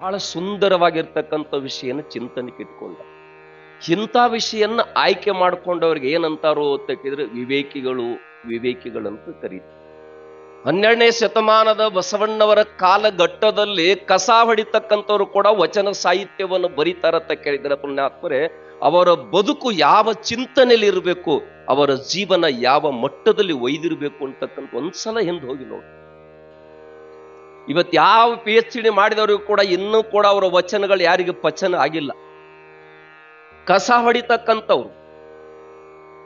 ಬಹಳ ಸುಂದರವಾಗಿರ್ತಕ್ಕಂಥ ವಿಷಯನ ಚಿಂತನೆಗೆ ಇಟ್ಕೊಂಡ. ಇಂಥ ವಿಷಯನ್ನ ಆಯ್ಕೆ ಮಾಡ್ಕೊಂಡವ್ರಿಗೆ ಏನಂತಾರೋ ಅಂತ ಕೇಳಿದ್ರೆ ವಿವೇಕಿಗಳಂತ ಕರೀತಾರೆ. 12ನೇ ಶತಮಾನದ ಬಸವಣ್ಣವರ ಕಾಲಘಟ್ಟದಲ್ಲಿ ಕಸ ಹೊಡಿತಕ್ಕಂಥವ್ರು ಕೂಡ ವಚನ ಸಾಹಿತ್ಯವನ್ನು ಬರೀತಾರತ್ತ ಕೇಳಿದರೆ ಪುಣ್ಯಾತ್ಮರೇ, ಅವರ ಬದುಕು ಯಾವ ಚಿಂತನೆಯಲ್ಲಿ ಇರಬೇಕು, ಅವರ ಜೀವನ ಯಾವ ಮಟ್ಟದಲ್ಲಿ ಒಯ್ದಿರಬೇಕು ಅಂತಕ್ಕಂಥ ಒಂದ್ಸಲ ಹಿಂದೆ ಹೋಗಿ ನೋಡಿ. ಇವತ್ತು ಯಾವ PhD ಮಾಡಿದವರಿಗೂ ಕೂಡ ಇನ್ನೂ ಕೂಡ ಅವರ ವಚನಗಳು ಯಾರಿಗೆ ಪಚನ ಆಗಿಲ್ಲ. ಕಸ ಹೊಡಿತಕ್ಕಂಥವ್ರು,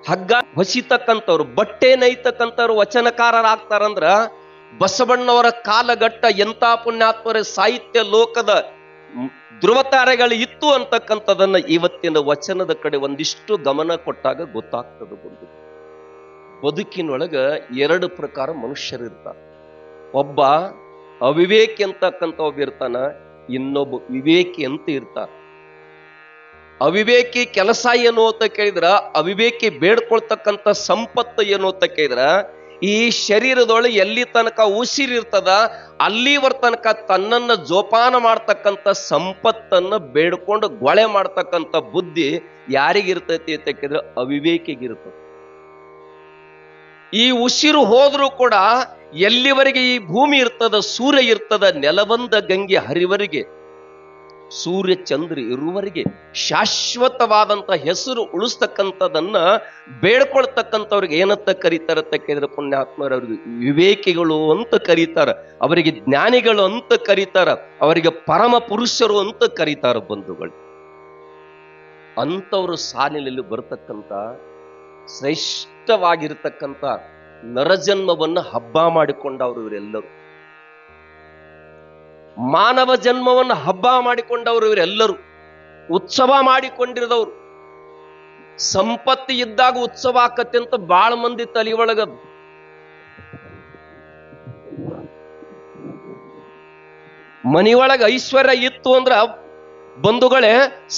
ಹಗ್ಗ ಹೊಸಿತಕ್ಕಂಥವ್ರು, ಬಟ್ಟೆ ನೈತಕ್ಕಂಥವ್ರು ವಚನಕಾರರಾಗ್ತಾರಂದ್ರ ಬಸವಣ್ಣವರ ಕಾಲಘಟ್ಟ ಎಂಥ ಪುಣ್ಯಾತ್ಮರ ಸಾಹಿತ್ಯ ಲೋಕದ ಧ್ರುವತಾರೆಗಳು ಇತ್ತು ಅಂತಕ್ಕಂಥದನ್ನ ಇವತ್ತಿನ ವಚನದ ಕಡೆ ಒಂದಿಷ್ಟು ಗಮನ ಕೊಟ್ಟಾಗ ಗೊತ್ತಾಗ್ತದೆ. ಬದುಕಿನೊಳಗ 2 ಪ್ರಕಾರ ಮನುಷ್ಯರಿರ್ತಾರೆ. ಒಬ್ಬ ಅವಿವೇಕಿ ಅಂತಕ್ಕಂಥ ಒಬ್ಬ ಇರ್ತಾನ, ಇನ್ನೊಬ್ಬ ವಿವೇಕಿ ಅಂತ ಇರ್ತಾರ. ಅವಿವೇಕಿ ಕೆಲಸ ಏನು ಅಂತ ಕೇಳಿದ್ರ, ಅವಿವೇಕಿ ಬೇಡ್ಕೊಳ್ತಕ್ಕಂಥ ಸಂಪತ್ತು ಏನು ಅಂತ ಕೇಳಿದ್ರ, ಈ ಶರೀರದೊಳಗೆ ಎಲ್ಲಿ ತನಕ ಉಸಿರಿರ್ತದ ಅಲ್ಲಿವರ ತನಕ ತನ್ನನ್ನ ಜೋಪಾನ ಮಾಡ್ತಕ್ಕಂಥ ಸಂಪತ್ತನ್ನ ಬೇಡ್ಕೊಂಡು ಗೊಳೆ ಮಾಡ್ತಕ್ಕಂಥ ಬುದ್ಧಿ ಯಾರಿಗಿರ್ತೈತಿ ಅಂತ ಕೇಳಿದ್ರೆ ಅವಿವೇಕಿಗಿರ್ತದೆ. ಈ ಉಸಿರು ಹೋದ್ರೂ ಕೂಡ ಎಲ್ಲಿವರೆಗೆ ಈ ಭೂಮಿ ಇರ್ತದ, ಸೂರ್ಯ ಇರ್ತದ, ನೆಲವಂದ ಗಂಗೆ ಹರಿವರೆಗೆ, ಸೂರ್ಯ ಚಂದ್ರ ಇರುವವರೆಗೆ ಶಾಶ್ವತವಾದಂತ ಹೆಸರು ಉಳಿಸ್ತಕ್ಕಂಥದನ್ನ ಬೇಡ್ಕೊಳ್ತಕ್ಕಂಥವ್ರಿಗೆ ಏನಂತ ಕರೀತಾರತ್ತ ಕೇಳಿದ್ರೆ ಪುಣ್ಯಾತ್ಮರ, ಅವ್ರಿಗೆ ವಿವೇಕಿಗಳು ಅಂತ ಕರೀತಾರ, ಅವರಿಗೆ ಜ್ಞಾನಿಗಳು ಅಂತ ಕರೀತಾರ, ಅವರಿಗೆ ಪರಮ ಪುರುಷರು ಅಂತ ಕರೀತಾರ. ಬಂಧುಗಳು, ಅಂಥವ್ರ ಸಾಲಿನಲ್ಲಿ ಬರ್ತಕ್ಕಂಥ ಶ್ರೇಷ್ಠವಾಗಿರ್ತಕ್ಕಂಥ ನರಜನ್ಮವನ್ನ ಹಬ್ಬ ಮಾಡಿಕೊಂಡವರು ಇವರೆಲ್ಲರೂ. ಮಾನವ ಜನ್ಮವನ್ನು ಹಬ್ಬ ಮಾಡಿಕೊಂಡವರು ಇವರೆಲ್ಲರೂ, ಉತ್ಸವ ಮಾಡಿಕೊಂಡಿರದವರು. ಸಂಪತ್ತಿ ಇದ್ದಾಗ ಉತ್ಸವ ಆಕತ್ತೆ ಅಂತ ಬಾಳ ಮಂದಿ ತಲೆಯೊಳಗ ಮನೆಯೊಳಗ ಐಶ್ವರ್ಯ ಇತ್ತು ಅಂದ್ರ ಬಂಧುಗಳೇ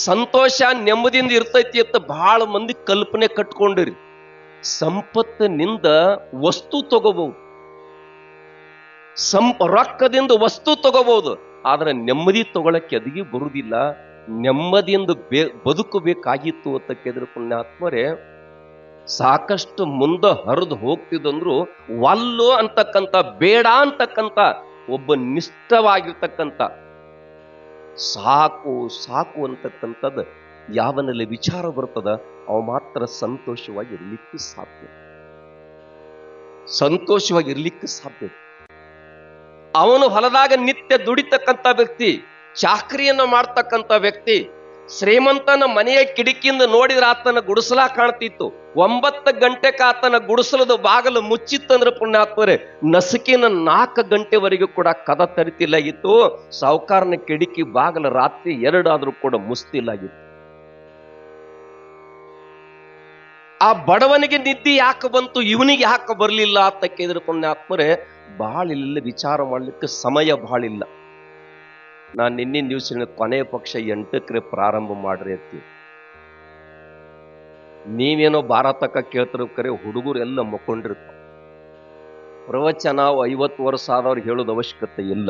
ಸಂತೋಷ ನೆಮ್ಮದಿಯಿಂದ ಇರ್ತೈತಿ ಅಂತ ಬಹಳ ಮಂದಿ ಕಲ್ಪನೆ ಕಟ್ಕೊಂಡಿರಿ. ಸಂಪತ್ತಿನಿಂದ ವಸ್ತು ತಗೋಬಹುದು, ರೊಕ್ಕದಿಂದ ವಸ್ತು ತಗೋಬಹುದು, ಆದ್ರೆ ನೆಮ್ಮದಿ ತಗೊಳಕ್ಕೆ ಅದಿಗೆ ಬರುವುದಿಲ್ಲ. ನೆಮ್ಮದಿಯಿಂದ ಬದುಕಬೇಕಾಗಿತ್ತು ಅಂತ ಕೇಳಿದ್ರೆ ಪುಣ್ಯಾತ್ಮರೇ, ಸಾಕಷ್ಟು ಮುಂದೆ ಹರಿದು ಹೋಗ್ತಿದಂದ್ರು ವಲ್ಲು ಅಂತಕ್ಕಂಥ, ಬೇಡ ಅಂತಕ್ಕಂಥ ಒಬ್ಬ ನಿಷ್ಠವಾಗಿರ್ತಕ್ಕಂಥ ಸಾಕು ಸಾಕು ಅಂತಕ್ಕಂಥದ್ದು ಯಾವನಲ್ಲಿ ವಿಚಾರ ಬರ್ತದ ಅವ ಮಾತ್ರ ಸಂತೋಷವಾಗಿರ್ಲಿಕ್ಕೆ ಸಾಧ್ಯ. ಸಂತೋಷವಾಗಿರ್ಲಿಕ್ಕೆ ಸಾಧ್ಯ. ಅವನು ಹೊಲದಾಗ ನಿತ್ಯ ದುಡಿತಕ್ಕಂಥ ವ್ಯಕ್ತಿ, ಚಾಕ್ರಿಯನ್ನು ಮಾಡ್ತಕ್ಕಂಥ ವ್ಯಕ್ತಿ, ಶ್ರೀಮಂತನ ಮನೆಯ ಕಿಟಕಿಯಿಂದ ನೋಡಿದ್ರೆ ಆತನ ಗುಡಿಸಲ ಕಾಣ್ತಿತ್ತು. 9 ಗಂಟೆಗೆ ಆತನ ಗುಡಿಸಲದ ಬಾಗಲು ಮುಚ್ಚಿತ್ತಂದ್ರೆ ಪುಣ್ಯಾತ್ಮರೇ, ನಸುಕಿನ 4 ಗಂಟೆವರೆಗೂ ಕೂಡ ಕದ ತರಿತಿಲ್ಲಾಗಿತ್ತು. ಸಾಹುಕಾರನ ಕಿಟಕಿ ಬಾಗಲ ರಾತ್ರಿ 2 ಆದ್ರೂ ಕೂಡ ಮುಸ್ತಿಲ್ಲಾಗಿತ್ತು. ಆ ಬಡವನಿಗೆ ನಿದ್ದೆ ಯಾಕೆ ಬಂತು, ಇವನಿಗೆ ಯಾಕೆ ಬರ್ಲಿಲ್ಲ ಅಂತ ಕೇಳಿದ್ರೆ ಪುಣ್ಯಾತ್ಮರೇ, ಬಹಳ ಇಲ್ಲ ವಿಚಾರ ಮಾಡ್ಲಿಕ್ಕೆ ಸಮಯ ಬಹಳ ಇಲ್ಲ. ನಾನು ನಿನ್ನಿನ ದಿವಸ ಕೊನೆಯ ಪಕ್ಷ 8ಕ್ಕೆ ಪ್ರಾರಂಭ ಮಾಡ್ರಿ ಅಂತೀವಿ. ನೀವೇನೋ ಭಾರತಕ್ಕ ಕೇಳ್ತಾರ, ಕರೆ ಹುಡುಗರು ಎಲ್ಲ ಮಕ್ಕೊಂಡಿರ್ತಾವ. ಪ್ರವಚನ 50 ವರ್ಷ ಆದವ್ರಿಗೆ ಹೇಳೋದು ಅವಶ್ಯಕತೆ ಇಲ್ಲ.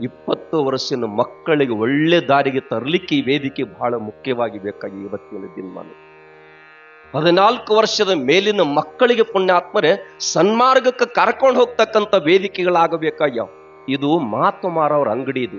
20 ವರ್ಷದ ಮಕ್ಕಳಿಗೆ ಒಳ್ಳೆ ದಾರಿಗೆ ತರಲಿಕ್ಕೆ ಈ ವೇದಿಕೆ ಬಹಳ ಮುಖ್ಯವಾಗಿ ಬೇಕಾಗಿ ಇವತ್ತಿನ ದಿನಮಾನ. 14 ವರ್ಷದ ಮೇಲಿನ ಮಕ್ಕಳಿಗೆ ಪುಣ್ಯಾತ್ಮರೇ ಸನ್ಮಾರ್ಗಕ್ಕೆ ಕರ್ಕೊಂಡು ಹೋಗ್ತಕ್ಕಂಥ ವೇದಿಕೆಗಳಾಗಬೇಕಾಗ್ಯಾವ. ಇದು ಮಾತು ಮಾರವ್ರ ಅಂಗಡಿ. ಇದು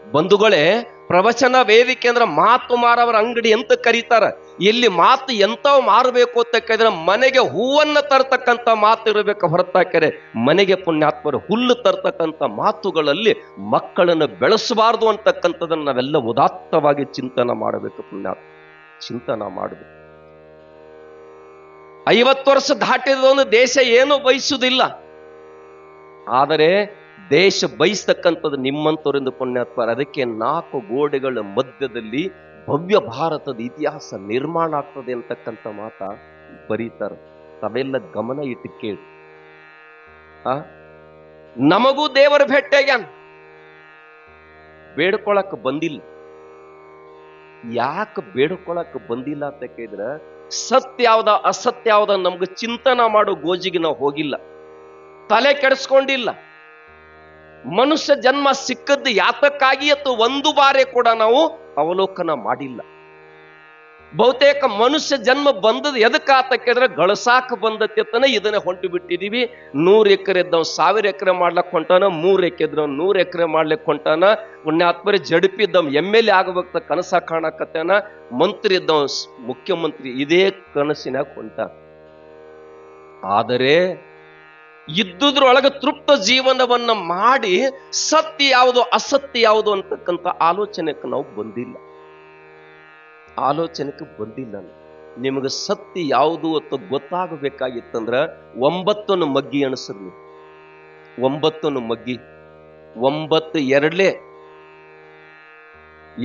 ಬಂಧುಗಳೇ, ಪ್ರವಚನ ವೇದಿಕೆ ಅಂದ್ರೆ ಮಾತು ಮಾರವರ ಅಂಗಡಿ ಅಂತ ಕರೀತಾರ. ಇಲ್ಲಿ ಮಾತು ಎಂತವ್ ಮಾರಬೇಕು ಅಂತ ಕೇಳಿದ್ರೆ ಮನೆಗೆ ಹೂವನ್ನ ತರ್ತಕ್ಕಂಥ ಮಾತು ಇರಬೇಕು ಹೊರತಾಕರೆ ಮನೆಗೆ ಪುಣ್ಯಾತ್ಮರು ಹುಲ್ಲು ತರ್ತಕ್ಕಂಥ ಮಾತುಗಳಲ್ಲಿ ಮಕ್ಕಳನ್ನು ಬೆಳೆಸಬಾರ್ದು ಅಂತಕ್ಕಂಥದನ್ನ ನಾವೆಲ್ಲ ಉದಾತ್ತವಾಗಿ ಚಿಂತನೆ ಮಾಡಬೇಕು. ಪುಣ್ಯಾತ್ಮ ಚಿಂತನ ಮಾಡಬೇಕು. 50 ವರ್ಷ ದಾಟಿದ ದೇಶ ಏನು ಬಯಸುವುದಿಲ್ಲ, ಆದರೆ ದೇಶ ಬಯಸ್ತಕ್ಕಂಥದ್ದು ನಿಮ್ಮಂತವರಿಂದ ಪುಣ್ಯಾತ್ಮ. ಅದಕ್ಕೆ 4 ಗೋಡೆಗಳ ಮಧ್ಯದಲ್ಲಿ ಭವ್ಯ ಭಾರತದ ಇತಿಹಾಸ ನಿರ್ಮಾಣ ಆಗ್ತದೆ ಅಂತಕ್ಕಂಥ ಮಾತ ಬರೀತಾರೆ. ತಾವೆಲ್ಲ ಗಮನ ಇಟ್ಟು ಕೇಳಿ. ನಮಗೂ ದೇವರ ಭೇಟಿಯಾಗ್ಯಾನ, ಬೇಡ್ಕೊಳಕ್ ಬಂದಿಲ್ಲ. ಯಾಕೆ ಬೇಡ್ಕೊಳಕ್ ಬಂದಿಲ್ಲ ಅಂತ ಕೇಳಿದ್ರೆ, ಸತ್ಯ ಯಾವ್ದ ಅಸತ್ಯ ಯಾವ್ದ ನಮ್ಗೆ ಚಿಂತನ ಮಾಡೋ ಗೋಜಿಗೆ ನಾವು ಹೋಗಿಲ್ಲ, ತಲೆ ಕೆಡಿಸ್ಕೊಂಡಿಲ್ಲ. ಮನುಷ್ಯ ಜನ್ಮ ಸಿಕ್ಕದ್ದು ಯಾತಕ್ಕಾಗಿ ಅಥವಾ ಒಂದು ಬಾರಿ ಕೂಡ ನಾವು ಅವಲೋಕನ ಮಾಡಿಲ್ಲ. ಬಹುತೇಕ ಮನುಷ್ಯ ಜನ್ಮ ಬಂದದ್ದು ಎದಕ್ಕಾತ ಕೇಳಿದ್ರೆ ಗಳಸಾಕ ಬಂದತ್ತನ ಇದನ್ನೇ ಹೊಂಟು ಬಿಟ್ಟಿದೀವಿ. 100 ಎಕರೆ ಇದ್ದವ್ 1000 ಎಕರೆ ಮಾಡ್ಲಕ್ ಹೊಂಟಾನ, 3 ಎಕರೆ ಇದ್ದವ್ 100 ಎಕರೆ ಮಾಡ್ಲಿಕ್ಕೆ ಹೊಂಟಾನ. ಪುಣ್ಯಾತ್ಮರಿ ಜಡಿಪಿದ್ದವ್ MLA ಆಗಬೇಕ ಕನಸ ಕಾಣಕತ್ತಾನ, ಮಂತ್ರಿ ಇದ್ದವ್ ಮುಖ್ಯಮಂತ್ರಿ ಇದೇ ಕನಸಿನಾಗ ಹೊಂಟ. ಆದರೆ ಇದ್ದುದ್ರೊಳಗೆ ತೃಪ್ತ ಜೀವನವನ್ನ ಮಾಡಿ ಸತ್ಯ ಯಾವುದು ಅಸತ್ಯ ಯಾವುದು ಅಂತಕ್ಕಂಥ ಆಲೋಚನೆಗೆ ನಾವು ಬಂದಿಲ್ಲ. ನಿಮಗೆ ಸತ್ಯ ಯಾವುದು ಅಂತ ಗೊತ್ತಾಗಬೇಕಾಗಿತ್ತಂದ್ರ 9 ಮಗ್ಗಿ ಅನಿಸ್ರಿ. 9 ಮಗ್ಗಿ, 9 2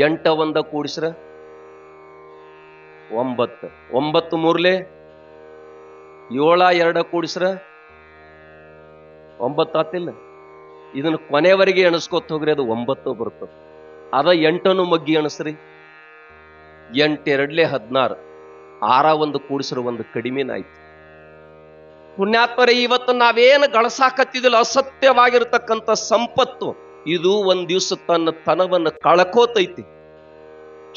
8 1 ಕೂಡಿಸ್ರ 9, 9 3 7 2 ಕೂಡಿಸ್ರ 9 ಆತಿಲ್ಲ. ಇದನ್ನ ಕೊನೆವರೆಗೆ ಎಣಿಸ್ಕೊತ ಹೋಗ್ರಿ, ಅದು 9 ಬರ್ತದೆ. ಅದ 8 ಮಗ್ಗಿ ಅನಿಸ್ರಿ. 8 2 16, 6 1 ಕೂಡಿಸ್ರ 1 ಕಡಿಮೆನಾಯ್ತು. ಪುಣ್ಯಾತ್ಮರೇ, ಇವತ್ತು ನಾವೇನು ಗಳಸಾಕತ್ತಿದಿಲ್ಲ ಅಸತ್ಯವಾಗಿರ್ತಕ್ಕಂಥ ಸಂಪತ್ತು, ಇದು ಒಂದ್ ದಿವಸ ತನ್ನ ತನವನ್ನು ಕಳ್ಕೋತೈತಿ.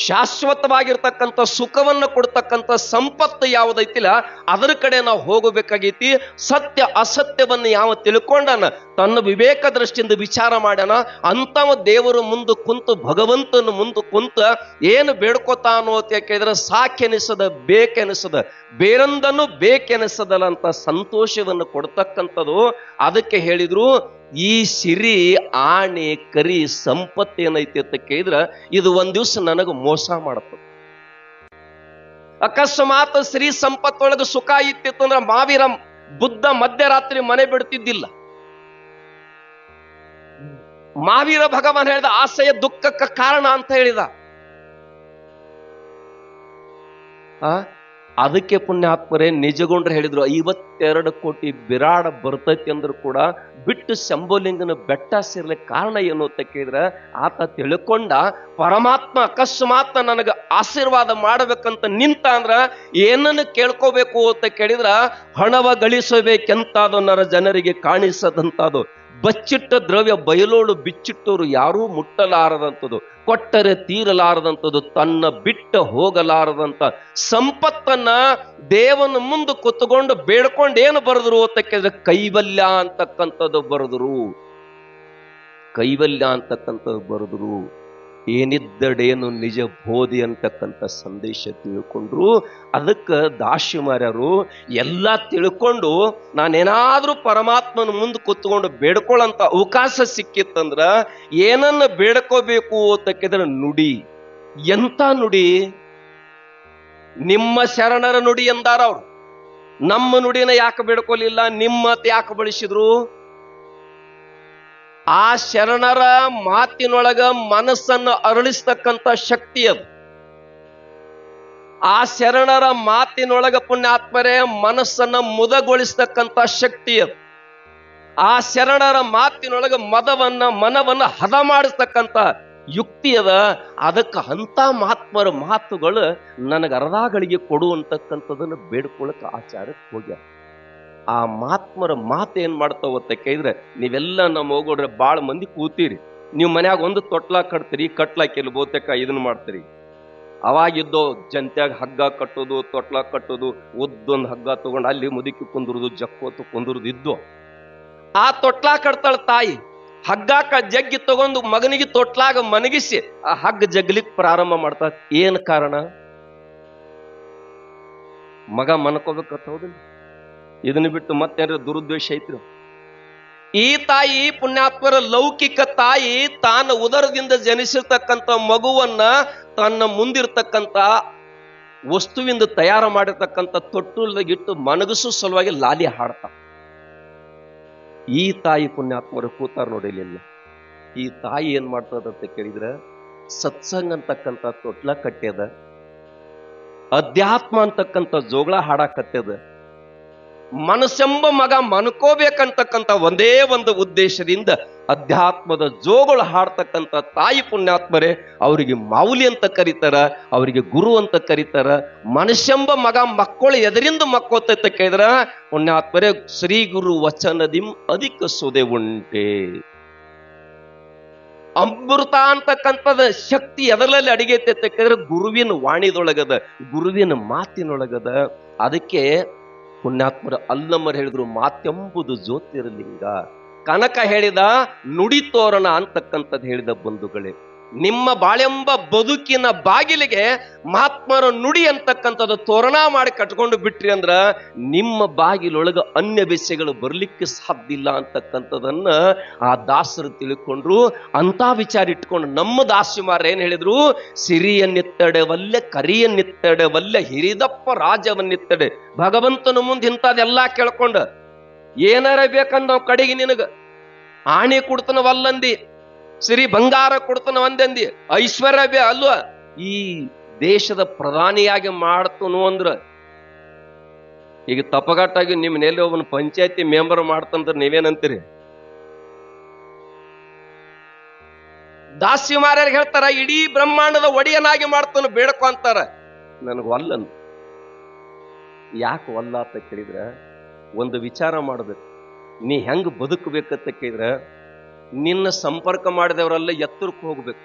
ಶಾಶ್ವತವಾಗಿರ್ತಕ್ಕಂಥ ಸುಖವನ್ನು ಕೊಡ್ತಕ್ಕಂಥ ಸಂಪತ್ತು ಯಾವುದೈತಿಲ್ಲ ಅದರ ಕಡೆ ನಾವು ಹೋಗಬೇಕಾಗೈತಿ. ಸತ್ಯ ಅಸತ್ಯವನ್ನು ಯಾವ ತಿಳ್ಕೊಂಡಾನ, ತನ್ನ ವಿವೇಕ ದೃಷ್ಟಿಯಿಂದ ವಿಚಾರ ಮಾಡ್ಯಾನ, ಅಂತವ ದೇವರು ಮುಂದೆ ಕುಂತು ಭಗವಂತನ ಮುಂದೆ ಕುಂತ ಏನು ಬೇಡ್ಕೋತಾನೋ ಅಂತ ಕೇಳಿದ್ರೆ ಸಾಕೆನಿಸದ ಬೇಕೆನಿಸದ ಬೇರೊಂದನ್ನು ಬೇಕೆನಿಸದಲ್ಲ ಅಂತ ಸಂತೋಷವನ್ನು ಕೊಡ್ತಕ್ಕಂಥದ್ದು. ಅದಕ್ಕೆ ಹೇಳಿದ್ರು ಈ ಸಿರಿ ಆಣೆ ಕರಿ ಸಂಪತ್ತು ಏನೈತಿ ಅಂತ ಕೇಳಿದ್ರ ಇದು ಒಂದ್ ದಿವ್ಸ ನನಗೆ ಮೋಸ ಮಾಡತ್ತ. ಅಕಸ್ಮಾತ್ ಸಿರಿ ಸಂಪತ್ತೊಳಗೆ ಸುಖ ಇತ್ತಿತ್ತಂದ್ರ ಮಾವೀರ ಬುದ್ಧ ಮಧ್ಯರಾತ್ರಿ ಮನೆ ಬಿಡ್ತಿದ್ದಿಲ್ಲ. ಮಾವೀರ ಭಗವಾನ್ ಹೇಳಿದ ಆಸೆಯ ದುಃಖಕ್ಕೆ ಕಾರಣ ಅಂತ ಹೇಳಿದ. ಅದಕ್ಕೆ ಪುಣ್ಯಾತ್ಮರೇ ನಿಜಗೊಂಡ್ರೆ ಹೇಳಿದ್ರು 52 ಕೋಟಿ ಬಿರಾಡ ಬರ್ತೈತಿ ಅಂದ್ರೂ ಕೂಡ ಬಿಟ್ಟು ಶಂಭುಲಿಂಗನ ಬೆಟ್ಟ ಸೇರ್ಲಿಕ್ಕೆ ಕಾರಣ ಏನು ಅಂತ ಕೇಳಿದ್ರೆ ಆತ ತಿಳ್ಕೊಂಡ ಪರಮಾತ್ಮ ಅಕಸ್ಮಾತ್ ನನಗೆ ಆಶೀರ್ವಾದ ಮಾಡಬೇಕಂತ ನಿಂತ ಅಂದ್ರ ಏನನ್ನು ಕೇಳ್ಕೋಬೇಕು ಅಂತ ಕೇಳಿದ್ರ ಹಣವ ಗಳಿಸಬೇಕೆಂತಾದು ನರ ಜನರಿಗೆ ಕಾಣಿಸದಂತಾದು. ಬಚ್ಚಿಟ್ಟ ದ್ರವ್ಯ ಬಯಲೋಳು ಬಿಚ್ಚಿಟ್ಟವರು ಯಾರೂ ಮುಟ್ಟಲಾರದಂಥದ್ದು, ಕೊಟ್ಟರೆ ತೀರಲಾರದಂಥದ್ದು, ತನ್ನ ಬಿಟ್ಟ ಹೋಗಲಾರದಂತ ಸಂಪತ್ತನ್ನ ದೇವನ ಮುಂದೆ ಕುತ್ಕೊಂಡು ಬೇಡ್ಕೊಂಡು ಏನು ಬರೆದ್ರು ಅಂತ ಕೇಳಿದ್ರೆ ಕೈವಲ್ಯ ಅಂತಕ್ಕಂಥದ್ದು ಬರೆದ್ರು. ಏನಿದ್ದಡೇನು ನಿಜ ಬೋಧಿ ಅಂತಕ್ಕಂಥ ಸಂದೇಶ ತಿಳ್ಕೊಂಡ್ರು. ಅದಕ್ಕೆ ದಾಶಿಮಾರ್ಯರು ಎಲ್ಲ ತಿಳ್ಕೊಂಡು ನಾನೇನಾದ್ರೂ ಪರಮಾತ್ಮನ ಮುಂದೆ ಕುತ್ಕೊಂಡು ಬೇಡ್ಕೊಳ್ಳಂತ ಅವಕಾಶ ಸಿಕ್ಕಿತ್ತಂದ್ರ ಏನನ್ನ ಬೇಡ್ಕೋಬೇಕು ಅಂತ ಕೇಳಿದ್ರೆ ನುಡಿ. ಎಂತ ನುಡಿ? ನಿಮ್ಮ ಶರಣರ ನುಡಿ ಎಂದಾರ ಅವ್ರು. ನಮ್ಮ ನುಡಿನ ಯಾಕೆ ಬೇಡ್ಕೊಲಿಲ್ಲ, ನಿಮ್ಮ ಯಾಕೆ ಬಳಸಿದ್ರು? ಆ ಶರಣರ ಮಾತಿನೊಳಗ ಮನಸ್ಸನ್ನು ಅರಳಿಸ್ತಕ್ಕಂಥ ಶಕ್ತಿ ಅದು. ಆ ಶರಣರ ಮಾತಿನೊಳಗ ಪುಣ್ಯಾತ್ಮರೇ ಮನಸ್ಸನ್ನ ಮುದಗೊಳಿಸ್ತಕ್ಕಂಥ ಶಕ್ತಿ ಅದು. ಆ ಶರಣರ ಮಾತಿನೊಳಗ ಮನವನ್ನ ಹದ ಮಾಡಿಸ್ತಕ್ಕಂಥ ಯುಕ್ತಿ ಅದ. ಅದಕ್ಕೆ ಅಂತ ಮಹಾತ್ಮರ ಮಾತುಗಳು ನನಗೆ ಅರ್ಧಗಳಿಗೆ ಕೊಡುವಂತಕ್ಕಂಥದನ್ನು ಬೇಡ್ಕೊಳಕ್ ಆಚಾರಕ್ಕೆ ಹೋಗ್ಯಾರ. ಆ ಮಹಾತ್ಮರ ಮಾತು ಏನ್ ಮಾಡ್ತಾವ ಅಂತ ಕೇಳಿದ್ರೆ ನೀವೆಲ್ಲ ನಮ್ಮ ಹೋಗೋಡ್ರೆ ಬಾಳ ಮಂದಿ ಕೂತೀರಿ. ನೀವು ಮನ್ಯಾಗ ಒಂದು ತೊಟ್ಲಾ ಕಟ್ತೀರಿ, ಕಟ್ಲಾಕಿಲ್ಲ ಬಹುತೇಕ ಇದನ್ನ ಮಾಡ್ತೀರಿ. ಅವಾಗಿದ್ದೋ ಜಂತ್ಯಾಗ ಹಗ್ಗ ಕಟ್ಟೋದು, ತೊಟ್ಲಾ ಕಟ್ಟೋದು, ಉದ್ದೊಂದು ಹಗ್ಗ ತಗೊಂಡು ಅಲ್ಲಿ ಮುದುಕಿ ಕುಂದ್ರುದು, ಜಕ್ಕೋತು ಕುಂದ್ರುದು ಇದ್ದು. ಆ ತೊಟ್ಲಾ ಕಟ್ತಾಳ ತಾಯಿ, ಹಗ್ಗ ಜಗ್ಗಿ ತಗೊಂಡು ಮಗನಿಗೆ ತೊಟ್ಲಾಗ ಮನಗಿಸಿ ಆ ಹಗ್ಗ ಜಗ್ಲಿಕ್ ಪ್ರಾರಂಭ ಮಾಡ್ತಾ. ಏನ್ ಕಾರಣ? ಮಗ ಮನ್ಕೋಬೇಕತ್ತ, ಹೌದಿಲ್ಲ? ಇದನ್ನ ಬಿಟ್ಟು ಮತ್ತೇನಾರ ದುರುದ್ದೇಶ ಐತ್ರಿ? ಈ ತಾಯಿ ಪುಣ್ಯಾತ್ಮರ ಲೌಕಿಕ ತಾಯಿ ತಾನ ಉದರದಿಂದ ಜನಿಸಿರ್ತಕ್ಕಂಥ ಮಗುವನ್ನ ತನ್ನ ಮುಂದಿರ್ತಕ್ಕಂಥ ವಸ್ತುವಿಂದ ತಯಾರು ಮಾಡಿರ್ತಕ್ಕಂಥ ತೊಟ್ಟುಲ್ದಾಗಿಟ್ಟು ಮನಗಸು ಸಲುವಾಗಿ ಲಾಲಿ ಹಾಡ್ತಾ. ಈ ತಾಯಿ ಪುಣ್ಯಾತ್ಮರು ಕೂತಾರ ನೋಡಿಲಿಲ್ಲ. ಈ ತಾಯಿ ಏನ್ ಮಾಡ್ತದಂತ ಕೇಳಿದ್ರೆ ಸತ್ಸಂಗ ಅಂತಕ್ಕಂಥ ತೊಟ್ಲ ಕಟ್ಟ್ಯದ, ಅಧ್ಯಾತ್ಮ ಅಂತಕ್ಕಂಥ ಜೋಗಳ ಹಾಡಾಕತ್ಯದ. ಮನಸ್ಸೆಂಬ ಮಗ ಮನ್ಕೋಬೇಕಂತಕ್ಕಂಥ ಒಂದೇ ಒಂದು ಉದ್ದೇಶದಿಂದ ಅಧ್ಯಾತ್ಮದ ಜೋಗಳು ಹಾಡ್ತಕ್ಕಂಥ ತಾಯಿ ಪುಣ್ಯಾತ್ಮರೇ ಅವರಿಗೆ ಮೌಲಿ ಅಂತ ಕರೀತಾರ, ಅವರಿಗೆ ಗುರು ಅಂತ ಕರೀತಾರ. ಮನುಷ್ಯಂಬ ಮಗ ಮಕ್ಕಳು ಎದರಿಂದ ಮಕ್ಕೋತ ಕೇಳಿದ್ರ ಪುಣ್ಯಾತ್ಮರೇ ಶ್ರೀ ಗುರು ವಚನದಿಂ ಅಧಿಕ ಸುದೆ ಉಂಟೆ. ಅಮೃತ ಅಂತಕ್ಕಂಥದ ಶಕ್ತಿ ಎದರಲ್ಲಿ ಅಡಿಗೈತೆ ಅಂತಂದ್ರೆ ಗುರುವಿನ ವಾಣಿದೊಳಗದ, ಗುರುವಿನ ಮಾತಿನೊಳಗದ. ಅದಕ್ಕೆ ಪುಣ್ಯಾತ್ಮರ ಅಲ್ಲಮ್ಮರು ಹೇಳಿದ್ರು, ಮಾತೆಂಬುದು ಜ್ಯೋತಿರ್ಲಿಂಗ. ಕನಕ ಹೇಳಿದ ನುಡಿ ತೋರಣ ಅಂತಕ್ಕಂಥದ್ದು ಹೇಳಿದ ಬಂಧುಗಳೇ. ನಿಮ್ಮ ಬಾಳೆಂಬ ಬದುಕಿನ ಬಾಗಿಲಿಗೆ ಮಹಾತ್ಮರ ನುಡಿ ಅಂತಕ್ಕಂಥದ್ದು ತೋರಣ ಮಾಡಿ ಕಟ್ಕೊಂಡು ಬಿಟ್ರಿ ಅಂದ್ರ ನಿಮ್ಮ ಬಾಗಿಲೊಳಗ ಅನ್ಯ ವಿಷಯಗಳು ಬರ್ಲಿಕ್ಕೆ ಸಾಧ್ಯ ಇಲ್ಲ ಅಂತಕ್ಕಂಥದನ್ನ ಆ ದಾಸರು ತಿಳ್ಕೊಂಡ್ರು. ಅಂತ ವಿಚಾರ ಇಟ್ಕೊಂಡು ನಮ್ಮ ದಾಸಿಮಾರ ಏನ್ ಹೇಳಿದ್ರು, ಸಿರಿಯನ್ನಿತ್ತಡೆವಲ್ಲೆ ಕರಿಯನ್ನಿತ್ತಡೆವಲ್ಲೆ ಹಿರಿದಪ್ಪ ರಾಜವನ್ನಿತ್ತಡೆ. ಭಗವಂತನ ಮುಂದೆ ಇಂಥದೆಲ್ಲಾ ಕೇಳ್ಕೊಂಡ ಏನಾರ ಬೇಕಂದ್ ನಾವು ಕಡೆಗೆ ನಿನಗ ಆಣಿ ಕೊಡ್ತನವಲ್ಲಂದಿ, ಸಿರಿ ಬಂಗಾರ ಕೊಡ್ತಾನ ಒಂದಂದಿ, ಐಶ್ವರ್ಯ ಅಲ್ವಾ ಈ ದೇಶದ ಪ್ರಧಾನಿಯಾಗಿ ಮಾಡ್ತನು ಅಂದ್ರ. ಈಗ ತಪ್ಪಗಟ್ಟಾಗಿ ನಿಮ್ ನೆಲೆ ಒಬ್ಬನ ಪಂಚಾಯತಿ ಮೆಂಬರ್ ಮಾಡ್ತಂದ್ರ ನೀವೇನಂತೀರಿ? ದಾಸಿಮಾರ್ಯರು ಹೇಳ್ತಾರ ಇಡೀ ಬ್ರಹ್ಮಾಂಡದ ಒಡೆಯನಾಗಿ ಮಾಡ್ತಾನ ಬೇಡಕೊ ಅಂತಾರ. ನನಗ ಒಲ್ಲಂತ. ಯಾಕೆ ಒಲ್ಲ ಅಂತ ಕೇಳಿದ್ರ, ಒಂದು ವಿಚಾರ ಮಾಡ್ಬೇಕು. ನೀ ಹೆಂಗ್ ಬದುಕಬೇಕಂತ ಕೇಳಿದ್ರ, ನಿನ್ನ ಸಂಪರ್ಕ ಮಾಡಿದವರೆಲ್ಲ ಎತ್ತರಕ್ಕೆ ಹೋಗ್ಬೇಕು.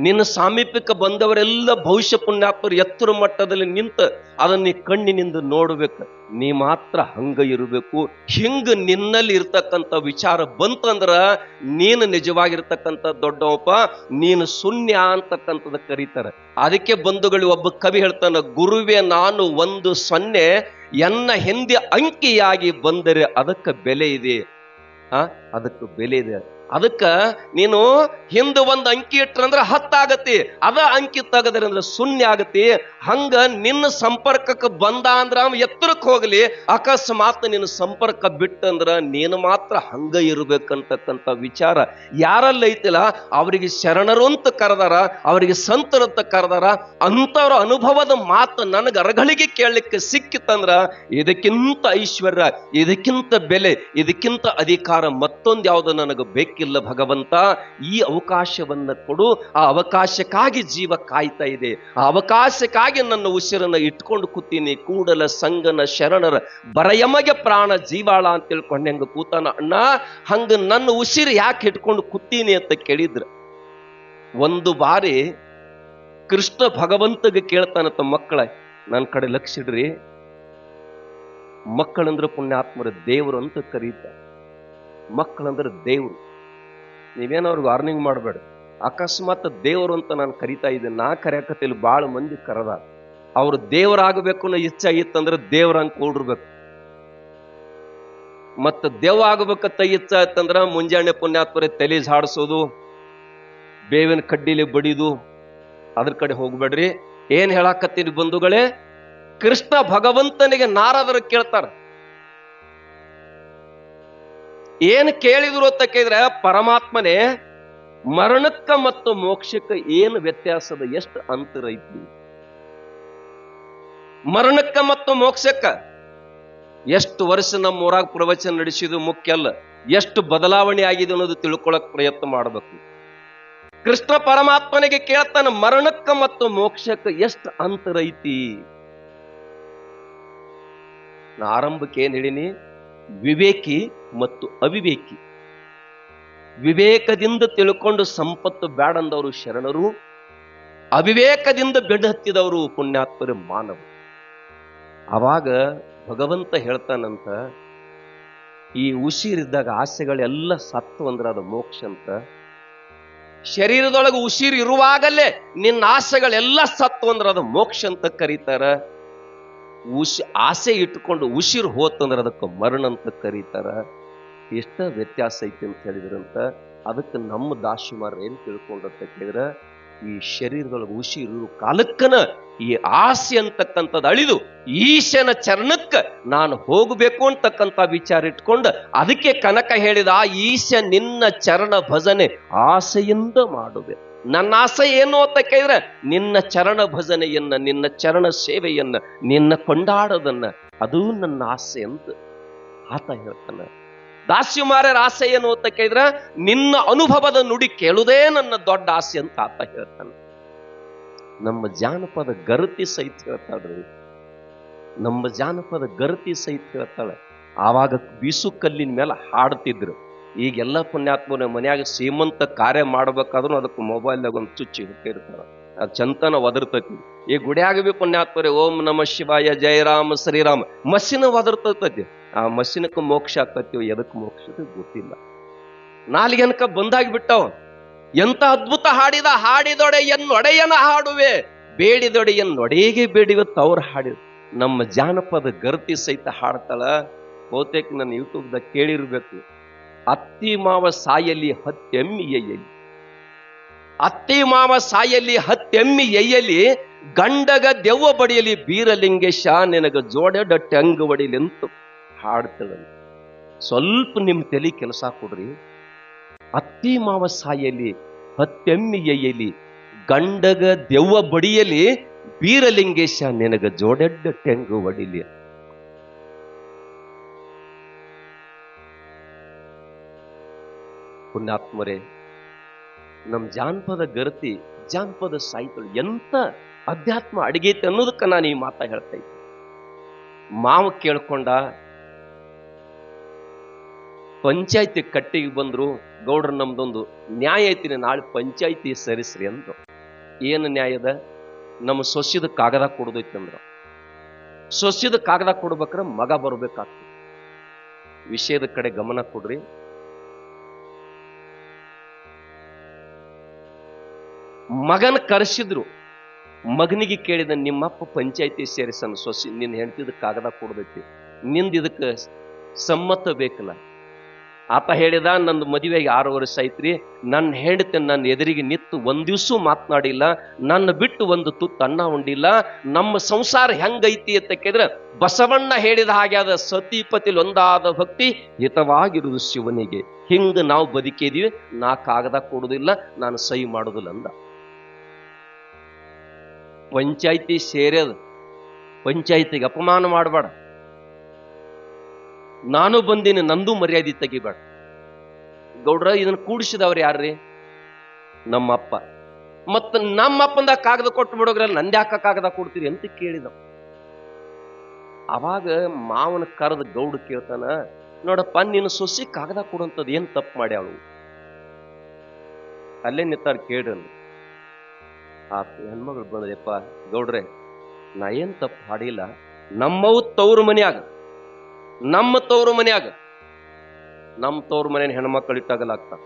ನಿನ್ನ ಸಾಮೀಪ್ಯಕ್ಕೆ ಬಂದವರೆಲ್ಲ ಭವಿಷ್ಯ ಪುಣ್ಯಾತ್ಮರು ಎತ್ತರ ಮಟ್ಟದಲ್ಲಿ ನಿಂತ ಅದನ್ನ ನೀ ಕಣ್ಣಿನಿಂದ ನೋಡ್ಬೇಕು. ನೀ ಮಾತ್ರ ಹಂಗ ಇರಬೇಕು. ಹಿಂಗ ನಿನ್ನಲ್ಲಿ ಇರ್ತಕ್ಕಂಥ ವಿಚಾರ ಬಂತಂದ್ರ ನೀನು ನಿಜವಾಗಿರ್ತಕ್ಕಂಥ ದೊಡ್ಡವಪ್ಪ, ನೀನು ಶೂನ್ಯ ಅಂತಕ್ಕಂಥದ್ದು ಕರೀತಾರೆ. ಅದಕ್ಕೆ ಬಂಧುಗಳು ಒಬ್ಬ ಕವಿ ಹೇಳ್ತಾನ, ಗುರುವೇ ನಾನು ಒಂದು ಸೊನ್ನೆ, ಎನ್ನ ಹಿಂದೆ ಅಂಕಿಯಾಗಿ ಬಂದರೆ ಅದಕ್ಕೆ ಬೆಲೆ ಇದೆ. ಅದಕ್ಕೆ ಬೆಲೆ ಇದೆ. ಅದಕ್ಕ ನೀನು ಹಿಂದ ಒಂದು ಅಂಕಿ ಇಟ್ರಂದ್ರ 10 ಆಗತಿ, ಅದ ಅಂಕಿ ತೆಗದ್ರಿ ಅಂದ್ರೆ ಶೂನ್ಯ ಆಗತಿ. ಹಂಗ ನಿನ್ನ ಸಂಪರ್ಕಕ್ಕೆ ಬಂದ ಅಂದ್ರ ಎತ್ತರಕ್ಕೆ ಹೋಗ್ಲಿ, ಅಕಸ್ಮಾತ್ ನಿನ್ನ ಸಂಪರ್ಕ ಬಿಟ್ಟಂದ್ರ ನೀನು ಮಾತ್ರ ಹಂಗ ಇರ್ಬೇಕಂತಕ್ಕಂಥ ವಿಚಾರ ಯಾರಲ್ಲಿ ಐತಿಲ್ಲ ಅವರಿಗೆ ಶರಣರು ಅಂತ ಕರೆದಾರ, ಅವರಿಗೆ ಸಂತರು ಅಂತ ಕರೆದಾರ. ಅಂತವ್ರ ಅನುಭವದ ಮಾತು ನನಗೆ ಅರಗಳಿಗೆ ಕೇಳಲಿಕ್ಕೆ ಸಿಕ್ಕಿತ್ತಂದ್ರ ಇದಕ್ಕಿಂತ ಐಶ್ವರ್ಯ, ಇದಕ್ಕಿಂತ ಬೆಲೆ, ಇದಕ್ಕಿಂತ ಅಧಿಕಾರ ಮತ್ತೊಂದು ಯಾವುದು ನನಗೆ ಬೇಕಿಲ್ಲ ಭಗವಂತ. ಈ ಅವಕಾಶವನ್ನ ಕೊಡು. ಆ ಅವಕಾಶಕ್ಕಾಗಿ ಜೀವ ಕಾಯ್ತಾ ಇದೆ. ಆ ಅವಕಾಶಕ್ಕಾಗಿ ನನ್ನ ಉಸಿರನ್ನ ಇಟ್ಕೊಂಡು ಕೂತೀನಿ. ಕೂಡಲ ಸಂಗನ ಶರಣರ ಬರಯಮಗೆ ಪ್ರಾಣ ಜೀವಾಳ ಅಂತ ತಿಳ್ಕೊಂಡೆ ಹೆಂಗ ಕೂತಾನ ಅಣ್ಣ, ಹಂಗ ನನ್ನ ಉಸಿರು ಯಾಕೆ ಇಟ್ಕೊಂಡು ಕೂತೀನಿ ಅಂತ ಕೇಳಿದ್ರ, ಒಂದು ಬಾರಿ ಕೃಷ್ಣ ಭಗವಂತಗೆ ಕೇಳ್ತಾನಂತ, ಮಕ್ಕಳ ನನ್ನ ಕಡೆ ಲಕ್ಷ್ಯ ಇಡ್ರಿ. ಮಕ್ಕಳಂದ್ರೆ ಪುಣ್ಯಾತ್ಮರ ದೇವರು ಅಂತ ಕರೀತಾರೆ. ಮಕ್ಕಳಂದ್ರೆ ದೇವ್ರು. ನೀವೇನವ್ರಿಗೆ ವಾರ್ನಿಂಗ್ ಮಾಡಬೇಡ. ಅಕಸ್ಮಾತ್ ದೇವರು ಅಂತ ನಾನು ಕರಿತಾ ಇದ್ದೇನೆ, ನಾ ಕರೆಯಕತ್ತಿಲ್ಲ, ಬಾಳ ಮಂದಿ ಕರೆದ. ಅವ್ರು ದೇವರಾಗಬೇಕು ಅನ್ನೋ ಇಚ್ಛೆ ಇತ್ತಂದ್ರೆ ದೇವ್ರಂಗ್ ಕೂಡಿರ್ಬೇಕು. ಮತ್ತ ದೇವ ಆಗ್ಬೇಕಂತ ಇಚ್ಛೆ ಆಯ್ತಂದ್ರ ಮುಂಜಾನೆ ಪುಣ್ಯಾತ್ಮರ ತಲೆ ಜಾಡಿಸೋದು, ಬೇವಿನ ಕಡ್ಡಿಲಿ ಬಡಿದು ಅದ್ರ ಕಡೆ ಹೋಗ್ಬೇಡ್ರಿ. ಏನ್ ಹೇಳಾಕತ್ತೀನಿ ಬಂಧುಗಳೇ, ಕೃಷ್ಣ ಭಗವಂತನಿಗೆ ನಾರದರು ಕೇಳ್ತಾರ, ಏನ್ ಕೇಳಿದ್ರು ಅಂತ ಕೇಳಿದ್ರೆ, ಪರಮಾತ್ಮನೇ ಮರಣಕ್ಕ ಮತ್ತು ಮೋಕ್ಷಕ್ಕೆ ಏನು ವ್ಯತ್ಯಾಸದ, ಎಷ್ಟು ಅಂತರ ಐತಿ? ಮರಣಕ್ಕ ಮತ್ತು ಮೋಕ್ಷಕ್ಕ ಎಷ್ಟು ವರ್ಷ ನಮ್ಮ ಊರಾಗ ಪ್ರವಚನ ನಡೆಸಿದು ಮುಖ್ಯ ಅಲ್ಲ, ಎಷ್ಟು ಬದಲಾವಣೆ ಆಗಿದೆ ಅನ್ನೋದು ತಿಳ್ಕೊಳಕ್ ಪ್ರಯತ್ನ ಮಾಡಬೇಕು. ಕೃಷ್ಣ ಪರಮಾತ್ಮನಿಗೆ ಕೇಳ್ತಾನ, ಮರಣಕ್ಕ ಮತ್ತು ಮೋಕ್ಷಕ್ಕೆ ಎಷ್ಟು ಅಂತರ ಐತಿ? ನಾ ಆರಂಭಕ್ಕೆ ಏನ್ ಹೇಳಿನಿ, ವಿವೇಕಿ ಮತ್ತು ಅವಿವೇಕಿ. ವಿವೇಕದಿಂದ ತಿಳ್ಕೊಂಡು ಸಂಪತ್ತು ಬ್ಯಾಡಂದವರು ಶರಣರು, ಅವಿವೇಕದಿಂದ ಬೆಡ್ ಹತ್ತಿದವರು ಪುಣ್ಯಾತ್ಮರು ಮಾನವ. ಅವಾಗ ಭಗವಂತ ಹೇಳ್ತಾನಂತ, ಈ ಉಸಿರಿದ್ದಾಗ ಆಸೆಗಳೆಲ್ಲ ಸತ್ತು ಅಂದ್ರೆ ಅದು ಮೋಕ್ಷ ಅಂತ. ಶರೀರದೊಳಗೆ ಉಸಿರು ಇರುವಾಗಲೇ ನಿನ್ನ ಆಸೆಗಳೆಲ್ಲ ಸತ್ತು ಅಂದ್ರೆ ಅದು ಮೋಕ್ಷ ಅಂತ ಕರೀತಾರ. ಆಸೆ ಇಟ್ಕೊಂಡು ಉಸಿರು ಹೋತಂದ್ರೆ ಅದಕ್ಕೆ ಮರಣ ಅಂತ ಕರೀತಾರ. ಎಷ್ಟ ವ್ಯತ್ಯಾಸ ಐತಿ ಅಂತ ಹೇಳಿದ್ರಂತ. ಅದಕ್ಕೆ ನಮ್ಮ ದಾಸಿಮಾರ ಏನ್ ತಿಳ್ಕೊಂಡಂತ ಕೇಳಿದ್ರ, ಈ ಶರೀರದೊಳಗೆ ಉಸಿರು ಕಾಲಕ್ಕನ ಈ ಆಸೆ ಅಂತಕ್ಕಂಥದ್ದು ಅಳಿದು ಈಶನ ಚರಣಕ್ಕ ನಾನು ಹೋಗಬೇಕು ಅಂತಕ್ಕಂಥ ವಿಚಾರ ಇಟ್ಕೊಂಡು, ಅದಕ್ಕೆ ಕನಕ ಹೇಳಿದ, ಈಶ ನಿನ್ನ ಚರಣ ಭಜನೆ ಆಸೆಯಿಂದ ಮಾಡಬೇಕು. ನನ್ನ ಆಸೆ ಏನು ಅಂತ ಕೇಳಿದ್ರೆ ನಿನ್ನ ಚರಣ ಭಜನೆಯನ್ನ, ನಿನ್ನ ಚರಣ ಸೇವೆಯನ್ನ, ನಿನ್ನ ಕೊಂಡಾಡೋದನ್ನ, ಅದು ನನ್ನ ಆಸೆ ಅಂತ ಆತ ಹೇಳ್ತಾನ. ದಾಸಿಮಾರ್ಯರ ಆಸೆ ಏನು ಅಂತ ಕೇಳಿದ್ರೆ ನಿನ್ನ ಅನುಭವದ ನುಡಿ ಕೇಳುವುದೇ ನನ್ನ ದೊಡ್ಡ ಆಸೆ ಅಂತ ಆತ ಹೇಳ್ತಾನೆ. ನಮ್ಮ ಜಾನಪದ ಗರತಿ ಸಹಿತ ಹೇಳ್ತಾಳ್ರಿ, ನಮ್ಮ ಜಾನಪದ ಗರತಿ ಸಹಿತ ಹೇಳ್ತಾಳೆ. ಆವಾಗ ಬೀಸು ಕಲ್ಲಿನ ಮೇಲೆ ಹಾಡ್ತಿದ್ರು. ಈಗೆಲ್ಲ ಪುಣ್ಯಾತ್ಮನ ಮನ್ಯಾಗ ಶ್ರೀಮಂತ ಕಾರ್ಯ ಮಾಡ್ಬೇಕಾದ್ರೂ ಅದಕ್ಕೆ ಮೊಬೈಲ್ನಾಗ ಒಂದು ಚುಚ್ಚಿ ಹುಟ್ಟಿರ್ತಾರ, ಅದು ಚಂತನ ಒದರ್ತೈತಿ. ಈ ಗುಡಿಯಾಗ ಬಿ ಪುಣ್ಯಾತ್ಮರೇ ಓಂ ನಮ ಶಿವಾಯ ಜಯರಾಮ ಶ್ರೀರಾಮ ಮಸ್ಸಿನ ಒದರ್ತೈತಿ. ಆ ಮಸ್ಸಿನಕ್ಕೆ ಮೋಕ್ಷ ಆಗ್ತೈತಿ, ಎದಕ್ಕೆ ಮೋಕ್ಷ ಗೊತ್ತಿಲ್ಲ. ನಾಲಿಗೆನಕ ಬಂದಾಗಿ ಬಿಟ್ಟವ. ಎಂತ ಅದ್ಭುತ ಹಾಡಿದ, ಹಾಡಿದೊಡೆಯನ್ನೊಡೆಯನ ಹಾಡುವೆ, ಬೇಡಿದೊಡೆಯನ್ನೊಡೆಗೆ ಬೇಡಿವತ್ತು ಅವ್ರು ಹಾಡಿದ. ನಮ್ಮ ಜಾನಪದ ಗರ್ತಿ ಸಹಿತ ಹಾಡ್ತಾಳ. ಬಹುತೇಕ ನನ್ನ ಯೂಟ್ಯೂಬ್ದಾಗ ಕೇಳಿರ್ಬೇಕು. ಅತ್ತಿ ಮಾವ ಸಾಯಲಿ ಹತ್ತೆಮ್ಮಿ ಎಯ್ಯಲಿ, ಅತ್ತಿ ಮಾವ ಸಾಯಲಿ ಹತ್ತೆಮ್ಮಿ ಎಯ್ಯಲಿ, ಗಂಡಗ ದೆವ್ವ ಬಡಿಯಲಿ ಬೀರಲಿಂಗೇಶ ನಿನಗ ಜೋಡೆಡ ಟೆಂಗ್ ಬಡಿಲಿ ಅಂತ ಹಾಡ್ತಾಳ. ಸ್ವಲ್ಪ ನಿಮ್ ತಲೆ ಕೆಲಸ ಕೊಡ್ರಿ. ಅತ್ತಿ ಮಾವ ಸಾಯಲಿ ಹತ್ತೆಮ್ಮಿ ಎಯ್ಯಲಿ, ಗಂಡಗ ದೆವ್ವ ಬಡಿಯಲಿ ಬೀರಲಿಂಗೇಶ ನಿನಗ ಜೋಡೆಡ್ಡ ಟೆಂಗು ಹೊಡಿಲಿ. ಪುಣ್ಯಾತ್ಮರೇ, ನಮ್ ಜಾನಪದ ಗರತಿ, ಜಾನಪದ ಸಾಹಿತ್ಯ ಎಂತ ಅಧ್ಯಾತ್ಮ ಅಡಿಗೈತೆ ಅನ್ನೋದಕ್ಕ ನಾನು ಈ ಮಾತಾ ಹೇಳ್ತಾ ಇದ್ದೆ. ಮಾವ ಕೇಳ್ಕೊಂಡ, ಪಂಚಾಯ್ತಿ ಕಟ್ಟಿಗೆ ಬಂದ್ರು, ಗೌಡ್ರ ನಮ್ದೊಂದು ನ್ಯಾಯ ಐತಿನಿ, ನಾಳೆ ಪಂಚಾಯ್ತಿ ಸರಿಸ್ರಿ ಅಂದ್ರು. ಏನು ನ್ಯಾಯದ? ನಮ್ಮ ಸೊಸಿದ ಕಾಗದ ಕೊಡೋದೈತಿ ಅಂದ್ರ, ಸೊಸಿದ ಕಾಗದ ಕೊಡ್ಬೇಕ್ರ ಮಗ ಬರ್ಬೇಕಾಗ್ತದೆ. ವಿಷಯದ ಕಡೆ ಗಮನ ಕೊಡ್ರಿ. ಮಗನ ಕರೆಸಿದ್ರು. ಮಗನಿಗೆ ಕೇಳಿದ, ನಿಮ್ಮಪ್ಪ ಪಂಚಾಯ್ತಿ ಸೇರಿಸನ್, ಸೊಸಿ ನಿನ್ನ ಹೆಂಡತಿದ ಕಾಗದ ಕೊಡದೈತಿ, ನಿಂದ ಇದಕ್ಕೆ ಸಮ್ಮತ ಬೇಕಲ್ಲ. ಆತ ಹೇಳಿದ, ನಂದು ಮದುವೆಗೆ 6 ವರ್ಷ ಐತ್ರಿ, ನನ್ನ ಹೆಂಡತಿ ನನ್ನ ಎದುರಿಗೆ ನಿತ್ತು ಒಂದ್ ದಿವ್ಸ ಮಾತನಾಡಿಲ್ಲ, ನನ್ನ ಬಿಟ್ಟು ಒಂದು ತುತ್ತು ಅನ್ನ ಉಂಡಿಲ್ಲ. ನಮ್ಮ ಸಂಸಾರ ಹೆಂಗೈತಿ ಅಂತ ಕೇಳಿದ್ರೆ ಬಸವಣ್ಣ ಹೇಳಿದ ಹಾಗೆ ಆದ, ಸತಿಪತಿಲ್ ಒಂದಾದ ಭಕ್ತಿ ಹಿತವಾಗಿರುವುದು ಶಿವನಿಗೆ. ಹಿಂಗ ನಾವು ಬದುಕಿದೀವಿ, ನಾ ಕಾಗದ ಕೊಡುದಿಲ್ಲ, ನಾನು ಸಹಿ ಮಾಡುದಿಲ್ಲ ಅಂದ. ಪಂಚಾಯ್ತಿ ಸೇರ್ಯದ, ಪಂಚಾಯ್ತಿಗೆ ಅಪಮಾನ ಮಾಡಬೇಡ, ನಾನು ಬಂದಿನಿ, ನಂದು ಮರ್ಯಾದೆ ತೆಗಿಬೇಡ. ಗೌಡ್ರ, ಇದನ್ನ ಕೂಡಿಸಿದವ್ರು ಯಾರ್ರಿ? ನಮ್ಮಪ್ಪ. ಮತ್ತ ನಮ್ಮಪ್ಪಂದ ಕಾಗದ ಕೊಟ್ಟು ಬಿಡೋಗ್ರಲ್ಲ, ನಂದ್ಯಾಕ ಕಾಗದ ಕೊಡ್ತೀರಿ ಅಂತ ಕೇಳಿದ. ಅವಾಗ ಮಾವನ ಕರೆದ ಗೌಡ ಕೇಳ್ತಾನ, ನೋಡಪ್ಪ, ನೀನು ಸೊಸಿ ಕಾಗದ ಕೊಡುವಂಥದ್ದು ಏನ್ ತಪ್ಪು ಮಾಡಿ ಅವಳು? ಅಲ್ಲೇ ನಿಂತಾರ ಕೇಳ್ರಿ. ಆ ಹೆಣ್ಮಗಳು ಬಂದಪ್ಪ, ಗೌಡ್ರೆ, ನಾ ಏನ್ ತಪ್ಪು ಹಾಡಿಲ್ಲ, ನಮ್ಮವು ತವ್ರ ಮನ್ಯಾಗ, ನಮ್ಮ ತವ್ರ ಮನ್ಯಾಗ, ನಮ್ಮ ತವ್ರ ಮನೇನ ಹೆಣ್ಮಕ್ಳು ಇಟ್ಟಾಗಲಾಗ್ತಾರ.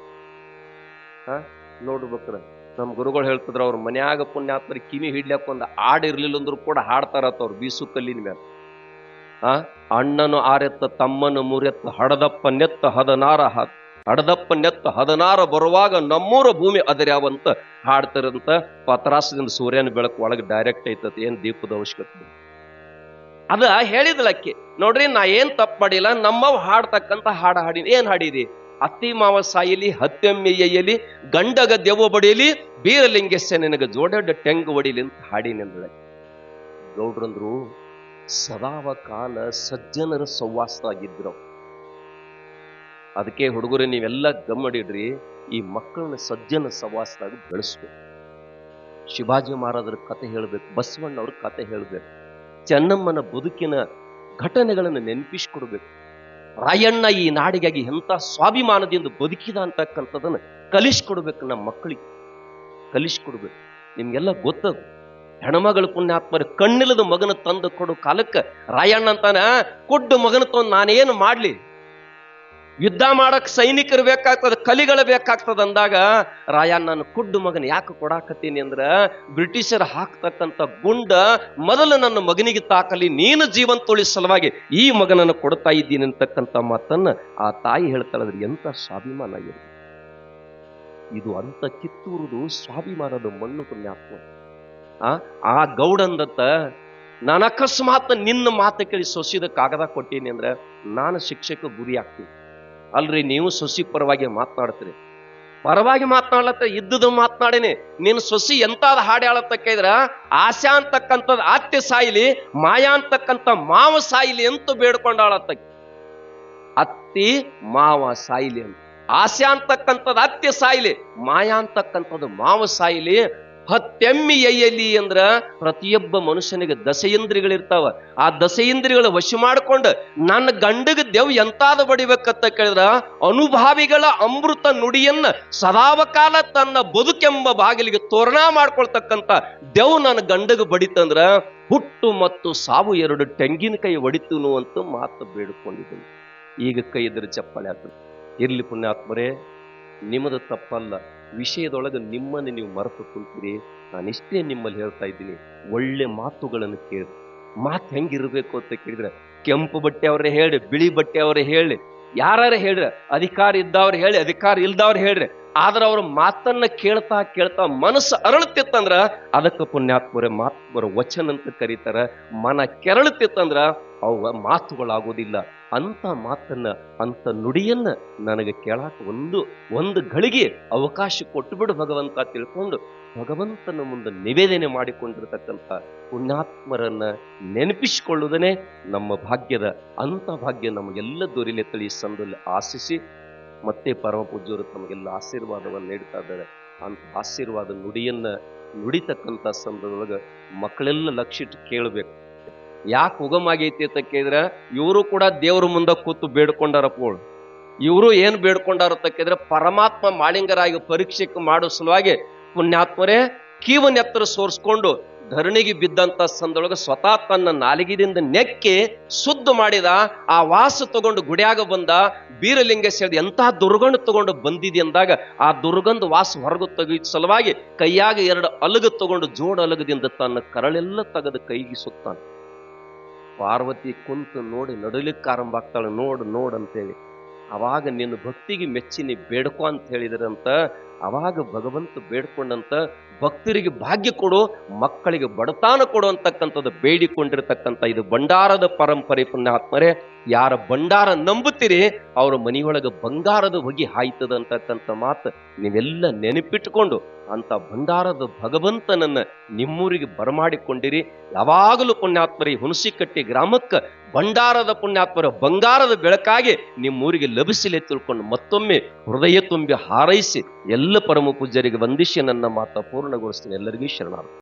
ನೋಡ್ಬೇಕ್ರ, ನಮ್ ಗುರುಗಳು ಹೇಳ್ತಿದ್ರ, ಅವ್ರ ಮನ್ಯಾಗ ಪುಣ್ಯಾತ್ಮರಿ ಕಿವಿ ಹಿಡ್ಲಕ್ ಒಂದು ಹಾಡು ಇರ್ಲಿಲ್ಲ ಅಂದ್ರು ಕೂಡ ಹಾಡ್ತಾರತ್ತ ಅವ್ರು ಬೀಸು ಕಲ್ಲಿನ ಮೇಲೆ. ಅಣ್ಣನು ಆರೆತ್ತ ತಮ್ಮನು ಮೂರೆತ್ತ ಹಡದಪ್ಪ ನೆತ್ತ ಹಡದಪ್ಪ ನೆತ್ತ 16 ಬರುವಾಗ ನಮ್ಮೂರ ಭೂಮಿ ಅದರ್ಯಾವಂತ ಹಾಡ್ತಾರಂತ. ಪತ್ರಾಸದಿಂದ ಸೂರ್ಯನ ಬೆಳಕು ಒಳಗೆ ಡೈರೆಕ್ಟ್ ಐತತಿ, ಏನ್ ದೀಪದ ಅವಶ್ಯಕತೆ ಅದ ಹೇಳಿದ್ಲಕ್ಕೆ. ನೋಡ್ರಿ, ನಾ ಏನ್ ತಪ್ಪು ಮಾಡಿಲ್ಲ, ನಮ್ಮವ್ ಹಾಡ್ತಕ್ಕಂತ ಹಾಡಿನಿ. ಏನ್ ಹಾಡಿರಿ? ಅತ್ತಿ ಮಾವ ಸಾಯಲಿ ಹತ್ತೆಮ್ಮೆಯ್ಯಲಿ, ಗಂಡಗ ದೆವ್ವ ಬಡಿಯಲಿ, ಬೀರಲಿಂಗೇಶ ನಿನಗ ಜೋಡೆಡ್ಡ ಟೆಂಗ್ ಹೊಡಿಲಿ ಅಂತ ಹಾಡಿನಿ ಅಂದಳ. ಗೌಡ್ರಂದ್ರು, ಸದಾವ ಕಾಲ ಸಜ್ಜನರ ಸಹವಾಸದಾಗಿದ್ರು. ಅದಕ್ಕೆ ಹುಡುಗರು ನೀವೆಲ್ಲ ಗಮನಿಡ್ರಿ, ಈ ಮಕ್ಕಳನ್ನ ಸಜ್ಜನ ಸಹವಾಸದಾಗ ಬೆಳೆಸ್ಬೇಕು. ಶಿವಾಜಿ ಮಹಾರಾಜರ ಕತೆ ಹೇಳ್ಬೇಕು, ಬಸವಣ್ಣವ್ರ ಕತೆ ಹೇಳ್ಬೇಕು, ಚೆನ್ನಮ್ಮನ ಬದುಕಿನ ಘಟನೆಗಳನ್ನು ನೆನಪಿಸ್ಕೊಡ್ಬೇಕು. ರಾಯಣ್ಣ ಈ ನಾಡಿಗಾಗಿ ಎಂತ ಸ್ವಾಭಿಮಾನದಿಂದ ಬದುಕಿದ ಅಂತಕ್ಕಂಥದನ್ನ ಕಲಿಸ್ಕೊಡ್ಬೇಕು, ನಮ್ಮ ಮಕ್ಕಳಿಗೆ ಕಲಿಸ್ಕೊಡ್ಬೇಕು. ನಿಮ್ಗೆಲ್ಲ ಗೊತ್ತದು, ಹೆಣ್ಮಗಳು ಪುಣ್ಯಾತ್ಮರ ಕಣ್ಣಿಲ್ಲದ ಮಗನ ತಂದು ಕೊಡು ಕಾಲಕ್ಕೆ ರಾಯಣ್ಣ ಅಂತಾನ, ಕೊಡ್ಡು ಮಗನ ತಂದು ನಾನೇನು ಮಾಡ್ಲಿ, ಯುದ್ಧ ಮಾಡಕ್ ಸೈನಿಕರು ಬೇಕಾಗ್ತದ, ಕಲಿಗಳು ಬೇಕಾಗ್ತದ ಅಂದಾಗ ರಾಯಣ್ಣನ ಕುಡ್ಡು ಮಗನ ಯಾಕೆ ಕೊಡಾಕತ್ತೀನಿ ಅಂದ್ರ, ಬ್ರಿಟಿಷರ್ ಹಾಕ್ತಕ್ಕಂಥ ಗುಂಡ ಮೊದಲು ನನ್ನ ಮಗನಿಗೆ ತಾಕಲಿ, ನೀನು ಜೀವನ ತೊಳಿ ಸಲುವಾಗಿ ಈ ಮಗನನ್ನು ಕೊಡ್ತಾ ಇದ್ದೀನಿ ಅಂತಕ್ಕಂಥ ಮಾತನ್ನ ಆ ತಾಯಿ ಹೇಳ್ತಾಳಂದ್ರೆ ಎಂತ ಸ್ವಾಭಿಮಾನ ಆಗಿದೆ ಇದು ಅಂತ. ಕಿತ್ತೂರುದು ಸ್ವಾಭಿಮಾನದ ಮಣ್ಣು ಪುಣ್ಯಾತ್ಮ. ಆ ಗೌಡಂದತ್ತ, ನಾನು ಅಕಸ್ಮಾತ್ ನಿನ್ನ ಮಾತು ಕೇಳಿ ಸೊಸಿದ ಕಾಗದ ಕೊಟ್ಟೀನಿ ಅಂದ್ರೆ ನಾನು ಶಿಕ್ಷಕ ಗುರಿ ಆಗ್ತೀನಿ. ಅಲ್ರಿ, ನೀವು ಸೊಸಿ ಪರವಾಗಿ ಮಾತನಾಡ್ತೀರಿ, ಪರವಾಗಿ ಮಾತನಾಡ್ಲತ್ತ ಇದ್ದುದು ಮಾತನಾಡೇನೆ. ನೀನು ಸೊಸಿ ಎಂತಾದ ಹಾಡಿ ಆಳತ್ತಕ್ಕ ಇದ್ರ, ಆಶಾ ಅಂತಕ್ಕಂಥದ್ದು ಅತ್ತೆ ಸಾಯಿಲಿ, ಮಾಯಾ ಅಂತಕ್ಕಂಥ ಮಾವ ಸಾಯಿಲಿ ಅಂತ ಬೇಡ್ಕೊಂಡಾಳತ್ತ. ಅತ್ತಿ ಮಾವ ಸಾಯಿಲಿ ಅಂತ, ಆಶಾ ಅಂತಕ್ಕಂಥದ್ದು ಅತ್ತೆ ಸಾಯಿಲಿ, ಮಾಯಾ ಅಂತಕ್ಕಂಥದ್ದು ಮಾವ ಸಾಯಿಲಿ, 10 ಅಂದ್ರ ಪ್ರತಿಯೊಬ್ಬ ಮನುಷ್ಯನಿಗೆ ದಶೇಂದ್ರಿಯಗಳಿರ್ತಾವ. ಆ ದಶೇಂದ್ರಿಯಗಳ ವಶ ಮಾಡ್ಕೊಂಡು ನನ್ನ ಗಂಡಗ ದೆವ್ ಎಂತಾದ ಬಡಿಬೇಕಂತ ಕೇಳಿದ್ರ ಅನುಭಾವಿಗಳ ಅಮೃತ ನುಡಿಯನ್ನ ಸದಾವಕಾಲ ತನ್ನ ಬದುಕೆಂಬ ಬಾಗಿಲಿಗೆ ತೋರಣ ಮಾಡ್ಕೊಳ್ತಕ್ಕಂಥ ದೆವ್ ನನ್ನ ಗಂಡಗ ಬಡಿತಂದ್ರ ಹುಟ್ಟು ಮತ್ತು ಸಾವು 2 ತೆಂಗಿನಕಾಯಿ ಒಡಿತುನು ಅಂತ ಮಾತು ಬೇಡಿಕೊಂಡಿದ್ದೀನಿ. ಈಗ ಕೈ ಇದ್ರೆ ಚಪ್ಪಾಳೆ ಆಗ್ತದೆ. ಇರ್ಲಿ ಪುಣ್ಯಾತ್ಮರೇ, ನಿಮ್ಮದು ತಪ್ಪಲ್ಲ. ವಿಷಯದೊಳಗೆ ನಿಮ್ಮನ್ನು ನೀವು ಮರೆತು ಕುಂತೀರಿ. ನಾನಿಷ್ಟೇ ನಿಮ್ಮಲ್ಲಿ ಹೇಳ್ತಾ ಇದ್ದೀನಿ, ಒಳ್ಳೆ ಮಾತುಗಳನ್ನು ಕೇಳಿ. ಮಾತು ಹೆಂಗಿರ್ಬೇಕು ಅಂತ ಕೇಳಿದ್ರೆ, ಕೆಂಪು ಬಟ್ಟೆ ಅವರೇ ಹೇಳಿ, ಬಿಳಿ ಬಟ್ಟೆ ಅವರೇ ಹೇಳಿ, ಯಾರು ಹೇಳ್ರಿ, ಅಧಿಕಾರ ಇದ್ದವ್ರು ಹೇಳಿ, ಅಧಿಕಾರ ಇಲ್ದವ್ರು ಹೇಳ್ರಿ. ಆದ್ರೆ ಅವ್ರ ಮಾತನ್ನ ಕೇಳ್ತಾ ಕೇಳ್ತಾ ಮನಸ್ಸು ಅರಳುತ್ತಿತ್ತಂದ್ರ ಅದಕ್ಕೆ ಪುಣ್ಯಾತ್ಮರೇ ಮಾತ್ಮರ ವಚನ ಅಂತ ಕರೀತಾರ. ಮನ ಕೆರಳುತ್ತಿತ್ತಂದ್ರ ಅವ ಮಾತುಗಳಾಗೋದಿಲ್ಲ. ಅಂತ ಮಾತನ್ನ, ಅಂತ ನುಡಿಯನ್ನ ನನಗೆ ಕೇಳಾಕ ಒಂದು ಗಳಿಗೆ ಅವಕಾಶ ಕೊಟ್ಟು ಬಿಡು ಭಗವಂತ ತಿಳ್ಕೊಂಡು ಭಗವಂತನ ಮುಂದೆ ನಿವೇದನೆ ಮಾಡಿಕೊಂಡಿರ್ತಕ್ಕಂಥ ಪುಣ್ಯಾತ್ಮರನ್ನ ನೆನಪಿಸಿಕೊಳ್ಳುವುದನೇ ನಮ್ಮ ಭಾಗ್ಯದ ಅಂತ ಭಾಗ್ಯ ನಮಗೆಲ್ಲ ದೊರಿಲೆ ತಳಿ ಸಂದಲ್ಲಿ ಆಶಿಸಿ ಮತ್ತೆ ಪರಮ ಪೂಜ್ಯರು ತಮಗೆಲ್ಲ ಆಶೀರ್ವಾದವನ್ನು ನೀಡ್ತಾ ಇದ್ದಾರೆ. ಅಂತ ಆಶೀರ್ವಾದ ನುಡಿಯನ್ನ ನುಡಿತಕ್ಕಂಥ ಸಂದರ್ಭದೊಳಗೆ ಮಕ್ಕಳೆಲ್ಲ ಲಕ್ಷಿಟ್ಟು ಕೇಳಬೇಕು. ಯಾಕೆ ಉಗಮಾಗೈತಿ ಅಂತ ಕೇಳಿದ್ರೆ, ಇವರು ಕೂಡ ದೇವ್ರ ಮುಂದೆ ಕೂತು ಬೇಡ್ಕೊಂಡಾರಪ್ಪಗಳು. ಇವರು ಏನು ಬೇಡ್ಕೊಂಡಾರತ್ತ ಕೇಳಿದ್ರೆ, ಪರಮಾತ್ಮ ಮಾಳಿಂಗರಾಗಿ ಪರೀಕ್ಷೆಗೆ ಮಾಡೋ ಸಲುವಾಗಿ ಪುಣ್ಯಾತ್ಮರೇ ಕೀವನೆತ್ತರ ಸೋರ್ಸ್ಕೊಂಡು ಧರಣಿಗೆ ಬಿದ್ದಂತ ಸಂದೊಳಗೆ ಸ್ವತಃ ತನ್ನ ನಾಲಿಗೆದಿಂದ ನೆಕ್ಕಿ ಶುದ್ಧ ಮಾಡಿದ. ಆ ವಾಸ ತಗೊಂಡು ಗುಡಿಯಾಗ ಬಂದ. ಬೀರಲಿಂಗೇಶ ಹೇಳಿದ, ಎಂಥ ದುರ್ಗಂಧ ತಗೊಂಡು ಬಂದಿದೆ ಅಂದಾಗ ಆ ದುರ್ಗಂಧ ವಾಸ ಹೊರಗು ತೆಗೆಯುವ ಸಲುವಾಗಿ ಕೈಯಾಗ 2 ಅಲಗು ತಗೊಂಡು ಜೋಡ ಅಲಗದಿಂದ ತನ್ನ ಕರಳೆಲ್ಲ ತೆಗೆದು ಕೈಗೆ ಸುತ್ತಾನೆ. ಪಾರ್ವತಿ ಕುಂತು ನೋಡಿ ನಡಲಿಕ್ಕೆ ಆರಂಭ ಆಗ್ತಾಳೆ. ನೋಡಂತೇಳಿ ಅವಾಗ ನಿನ್ನ ಭಕ್ತಿಗೆ ಮೆಚ್ಚಿನಿ ಬೇಡ್ಕೊ ಅಂತ ಹೇಳಿದ್ರಂತ. ಅವಾಗ ಭಗವಂತ ಬೇಡ್ಕೊಂಡಂತ ಭಕ್ತರಿಗೆ ಭಾಗ್ಯ ಕೊಡು, ಮಕ್ಕಳಿಗೆ ಬಡತಾನ ಕೊಡು ಅಂತಕ್ಕಂಥದ್ದು ಬೇಡಿಕೊಂಡಿರ್ತಕ್ಕಂಥ ಇದು ಭಂಡಾರದ ಪರಂಪರೆ. ಪುಣ್ಯಾತ್ಮರೇ, ಯಾರ ಭಂಡಾರ ನಂಬುತ್ತೀರಿ ಅವ್ರ ಮನೆಯೊಳಗೆ ಬಂಗಾರದ ಹೊಗೆ ಹಾಯ್ತದ ಅಂತಕ್ಕಂಥ ಮಾತು ನೀವೆಲ್ಲ ನೆನಪಿಟ್ಟುಕೊಂಡು ಅಂತ ಭಂಡಾರದ ಭಗವಂತನನ್ನ ನಿಮ್ಮೂರಿಗೆ ಬರಮಾಡಿಕೊಂಡಿರಿ. ಯಾವಾಗಲೂ ಪುಣ್ಯಾತ್ಮರಿ ಹುಣಸಿಕಟ್ಟಿ ಗ್ರಾಮಕ್ಕೆ ಭಂಡಾರದ ಪುಣ್ಯಾತ್ಮರ ಬಂಗಾರದ ಬೆಳಕಾಗಿ ನಿಮ್ಮೂರಿಗೆ ಲಭಿಸಲಿ ತಿಳ್ಕೊಂಡು ಮತ್ತೊಮ್ಮೆ ಹೃದಯ ತುಂಬಿ ಹಾರೈಸಿ ಎಲ್ಲ ಪರಮ ಪೂಜ್ಯರಿಗೆ ವಂದಿಸಿ ನನ್ನ ಮಾತ ಪೂರ್ಣಗೊಳಿಸ್ತೀನಿ. ಎಲ್ಲರಿಗೂ ಶರಣಾರ್ಥಿ.